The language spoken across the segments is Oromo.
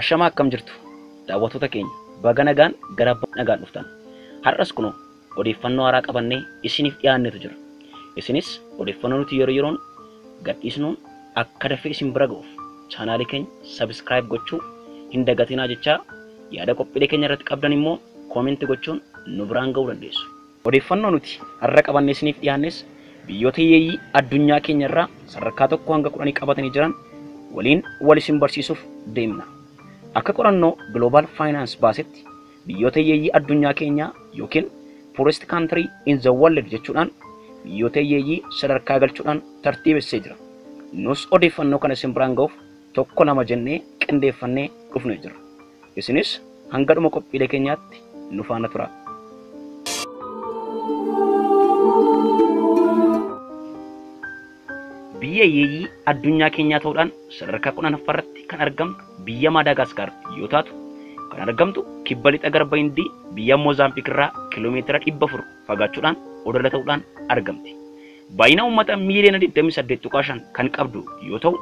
Ashamaa akkam jirtu daawwattoota keenya baga nagaan gara nagaan dhuftan. Har'as kunoo odeeffannoo haaraa qabannee isiniif dhiyaannetu jira. Isinis odeeffannoo nuti yeroo yeroon gadhiisnuun akka dafee isin bira ga'uuf chaanaalii keenya subscribe gochuu hin dagatinaa jechaa yaada qophiilee keenya irratti qabdan immoo koomentii gochuun nu biraan ga'uu dandeessu. Odeeffannoo nuti har'a qabannee isiniif dhiyaannes biyyoota hiyyeeyyii addunyaa keenya irraa sadarkaa 1 hanga 10 qabatanii jiran waliin wal isin barsiisuuf deemna. Akka qorannoo Global Finance baasetti biyyoota hiyyeeyyii addunyaa keenyaa yookiin poorest country in the world jechuudhaan biyyoota hiyyeeyyii sadarkaa galchuudhaan tartiibessee jira. Nus odeeffannoo kana isin biraan ga'uuf tokko lama jennee qindeeffannee dhufnee jirra. Isinis hanga dhuma qophiilee keenyaatti nu faana tura. Biyya hiyyeeyyii addunyaa keenyaa ta'uudhaan sadarkaa 10ffaarratti kan argamtu biyya Madaagaskar yoo taatu kan argamtu kibba lixa garba Hindii biyya Moozaambiik irraa kiiloomeetira 400 fagaachuudhaan odola ta'uudhaan argamti. Baay'ina uummata miiliyoona 28.5 kan qabdu yoo ta'u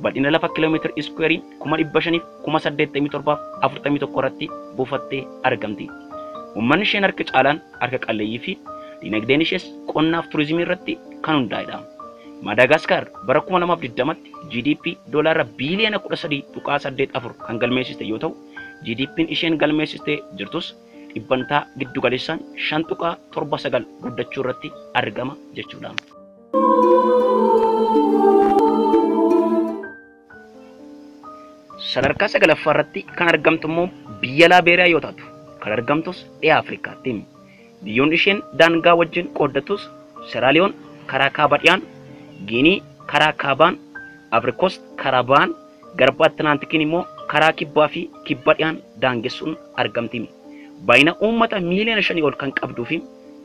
bal'ina lafa kiiloomeetira iskuweerii 587,841 irratti buufattee argamti. Uummanni isheen harka caalaan harka qalleeyyii fi dinagdeen ishees qonnaaf turizimii irratti kan hundaa'edha. Madaagaskar bara 2020tti GDP doolaara biiliyoona 13.84 kan galmeessiste yoo ta'u GDP'n isheen galmeessiste jirtus dhibbantaa giddu galeessaan 5.79 guddachuu irratti argama jechuudha. Sadarkaa 9ffaa irratti kan argamtu immoo biyya Laabeeriyaa yoo taatu kan argamtus dhiyaa Afrikaatti. Biyyoonni isheen daangaa wajjin qooddatus Seraaliyoon karaa kaaba dhiyaan, Giinii karaa kaabaan, Afrikost karaa ba'aan, garba Atlaantikiin immoo karaa kibbaa fi kibba dhiyaan daangessuun argamti. Baay'ina uummata miiliyoona 5 ol kan qabduu fi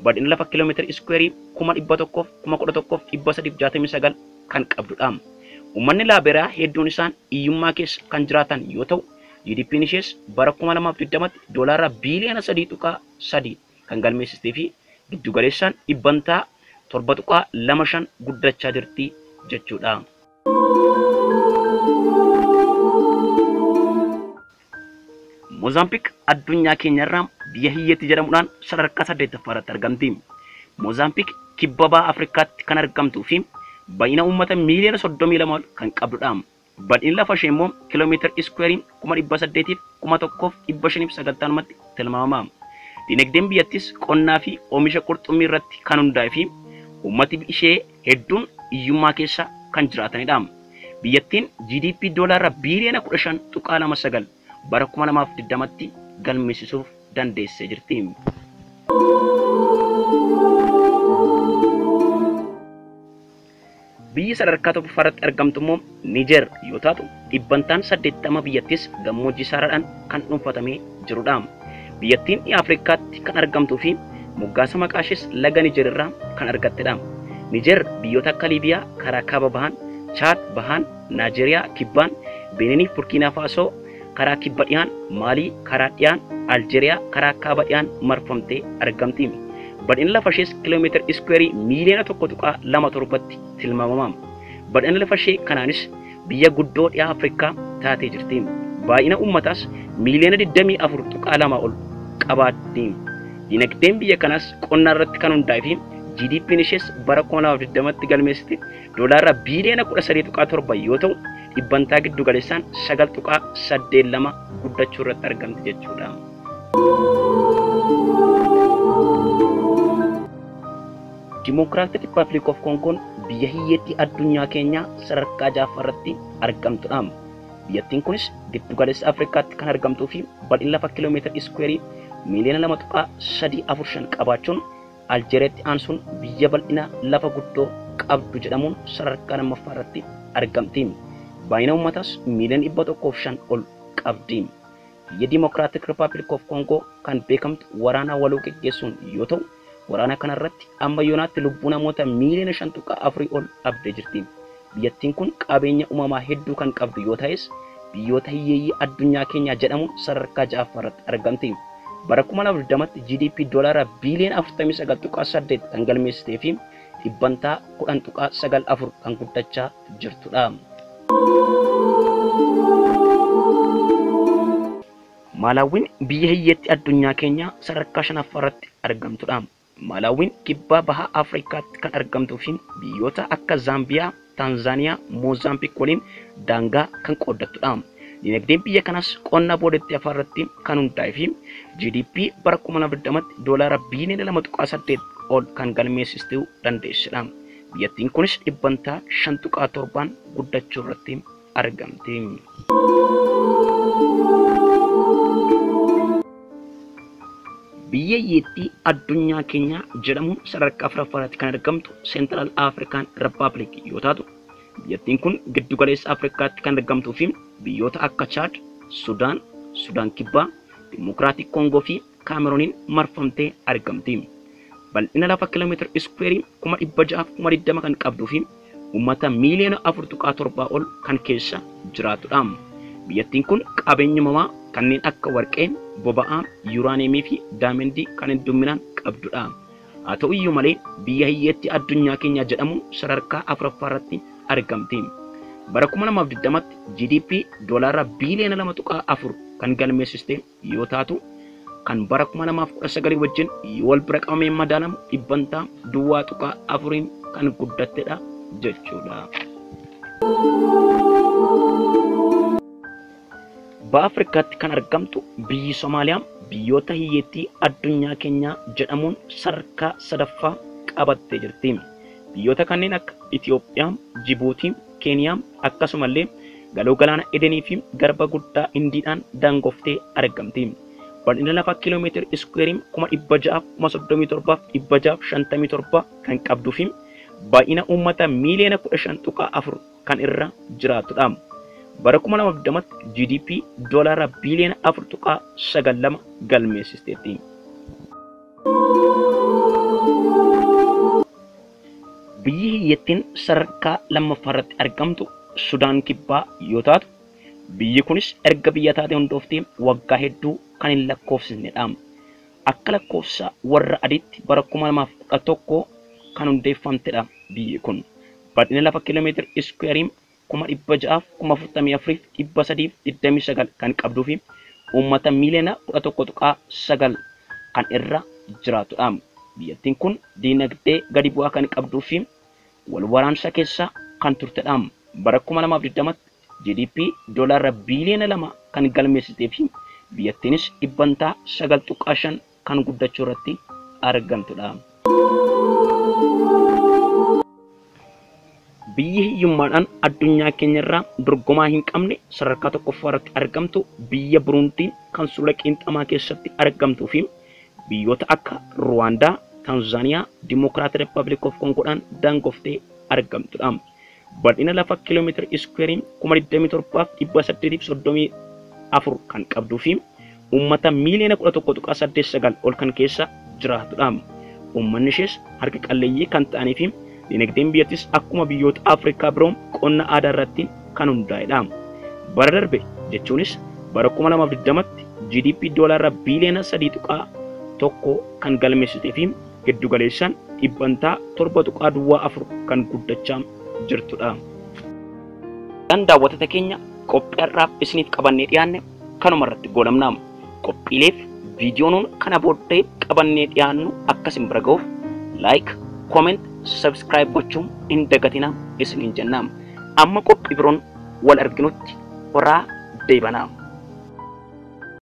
bal'ina lafa kiiloomeetira iskuweerii 111,369 kan qabdudha. Uummanni Laabeeriyaa hedduun isaan hiyyummaa keessa kan jiraatan yoo ta'u GDP'n ishees bara 2020tti doolaara biiliyoona 3.3 kan galmeessistee fi giddu galeessaan dhibbantaa 7.25 guddachaa jirti jechuudha. Moozaambiik addunyaa keenyarraa biyya hiyyeetti jedhamuudhaan sadarkaa 8ffaarratti argamti. Moozaambiik kibba baha Afrikaatti kan argamtuu fi baay'ina uummata miiliyoona 32 kan qabdudha. Bal'inni lafa ishee immoo kiiloomeetira iskuweerii 800,190 tilmaamama. Dinagdeen biyyattis qonnaa fi oomisha qurxummii irratti kan hundaa'e fi uummati ishee hedduun hiyyummaa keessa kan jiraatanidha. Biyyattiin GDP doolaara biiliyoona 15.29 bara 2020tti galmeessisuuf dandeessee jirti. Biyyi sadarkaa 1ffaarratti argamtu immoo Niger yoo taatu dhibbantaan 80 biyyattis gammoojjii saaraadhaan kan dhuunfatamee jirudha. Biyyattiin dhiyaa Afrikaatti kan argamtuu fi moggaasa maqaa ishees laga Niger irraa kan argattedha. Niger biyyoota akka Liibiyaa karaa kaaba bahaan, Chaad bahaan, Naajeeriyaa kibbaan, Beeniin fi Burkiinaa Faasoo karaa kibba dhiyaan, Maalii karaa dhiyaan, Aljeeriyaa karaa kaaba dhiyaan marfamtee argamti. Bal'inni lafa ishees kiiloomeetira iskuweerii miiliyoona 1.27tti tilmaamama. Bal'inni lafa ishee kanaanis biyya guddoo dhiyaa Afrikaa taatee jirti. Baay'ina uummataas miiliyoona 24.2 ol qabaatti. Dinagdeen biyya kanaas qonna irratti kan hundaa'e fi GDP'n ishees bara 2020tti galmeessite doolaara biiliyoona 13.7 yoo ta'u dhibbantaa giddu galeessaan 9.82 guddachuu irratti argamti jechuudha. Democratic Republic of Congo biyya hiyyeetti addunyaa keenyaa sadarkaa 6ffaarratti argamtudha. Biyyattiin kunis giddu galeessa Afrikaatti kan argamtuu fi bal'ina lafa kiiloomeetira iskuweerii miiliyoona 2.345 qabaachuun Aljeeriyaatti aansuun biyya bal'ina lafa guddoo qabdu jedhamuun sadarkaa 2ffaarratti argamti. Baay'ina uummataas miiliyoona 105 ol qabdi. Biyya Democratic Republic of Congo kan beekamtu waraana waloo geggeessuun yoo ta'u waraana kanarratti amma yoonaatti lubbuu namoota miiliyoona 5.4 ol dhabdee jirti. Biyyattiin kun qabeenya uumamaa hedduu kan qabdu yoo ta'es biyyoota hiyyeeyyii addunyaa keenyaa jedhamuun sadarkaa 6ffaarratti argamti. Bara 2020tti GDP doolaara biiliyoona 49.8 kan galmeessitee fi dhibbantaa 10.94 kan guddachaa jirtudha. Malaawwiin biyya hiyyeetti addunyaa keenya sadarkaa shanaffaarratti argamtudha. Malaawwiin kibba baha Afrikaatti kan argamtuu fi biyyoota akka Zaambiyaa, Taanzaaniyaa, Moozaambiik waliin daangaa kan qooddattudha. Dinagdeen biyya kanas qonna boodatti afaarratti kan hundaa'ee fi GDP bara 2020tti doolaara biiliyoona 2.8 ol kan galmeessisuu dandeessedha. Biyyattiin kunis dhibbantaa 5.7 guddachuu irratti argamti. Biyya hiyyeetti addunyaa keenya jedhamuun sadarkaa afuraffaarratti kan argamtu Central African Republic yoo taatu, biyyattiin kun giddu galeessa Afrikaatti kan argamtuu fi biyyoota akka Chad, Sudaan, Sudaan Kibbaa, Dimokiraatik Koongoo fi Kaamerooniin marfamtee argamti. Bal'ina lafa kiiloomeetira iskuweerii 620 kan qabduu fi uummata miiliyoona 4.7 ol kan keessa jiraatudha. Biyyattiin kun qabeenya uumamaa kanneen akka warqee, boba'aa, yuuraaniyeemii fi daamendii kan hedduminaan qabdudha. Haa ta'u iyyuu malee biyya hiyyeetti addunyaa keenya jedhamuun sadarkaa afuraffaarratti argamti. Bara 2020tti GDP doolaara biiliyoona 2.4 kan galmeessiste yoo taatu, kan bara 2019 wajjin wal bira qabamee madaalamu dhibbantaa 2.4 kan guddattedha jechuudha. Baha Afrikaatti kan argamtu biyyi Somaaliyaa biyyoota hiyyeettii addunyaa keenyaa jedhamuun sadarkaa sadaffaa qabattee jirti. Biyyoota kanneen akka Itoophiyaa, Jibuutii, Keeniyaa akkasumallee galoo galaana Edenii fi garba guddaa Indiidhaan daangoftee argamti. Bal'ina lafa kiiloomeetira iskuweerii 637,657 kan qabduu fi baay'ina uummata miiliyoona 15.4 kan irra jiraatudha. Bara 2020tti GDP doolaara biiliyoona 4.92 galmeessisteetti. Biyyi hiyyeettiin sadarkaa lammaffaarratti argamtu Sudaan Kibbaa yoo taatu, biyyi kunis erga biyya taatee hundooftee waggaa hedduu kan hin lakkoofsisnedha. Akka lakkoofsa warra adiitti bara 2011 kan hundeeffamtedha biyyi kun. Bal'ina lafa kiiloomeetira iskuweerii 644,329 kan qabduu fi uummata miiliyoona 11.9 kan irra jiraatudha. Biyyattiin kun diinagdee gadi bu'aa kan qabduu fi wal waraansa keessa kan turtedha. Bara 2020tti GDP doolaara biiliyoona 2 kan galmeessitee fi biyyattiinis dhibbantaa 9.5 kan guddachuu irratti argamtudha. Biyyi hiyyummaadhaan addunyaa keenyarraa dorgomaa hin qabne sadarkaa tokkoffaarratti argamtu biyya Burundii kan sulula qiinxamaa keessatti argamtuu fi biyyoota akka Ruwaandaa, Taanzaaniyaa, Dimokiraatik Riippaabilik of Kongoodhaan daangoftee argamtudha. Bal'ina lafa kiiloomeetira iskuweerii 27,834 kan qabduu fi uummata miiliyoona 11.89 ol kan keessa jiraatudha. Uummanni ishees harka qalleeyyii kan ta'anii fi dinagdeen biyyattis akkuma biyyoota Afrikaa biroo qonna aadaa irratti kan hundaa'edha. Bara darbe jechuunis bara 2020tti GDP doolaara biiliyoona 3.1 kan galmeessitee fi giddu galeessaan dhibbantaa 7.4 kan guddachaa jirtudha. Kan daawwattoota keenya qophiirraaf isiniif qabannee dhiyaanne kanuma irratti goolabna. Qophiileef viidiyoon kana booddee qabannee dhiyaannu akkasin bira ga'uuf like, comment, subscribe gochuun hin dagatinaa isiniin jenna. Amma qophii biroon wal arginutti horaa deebanaa.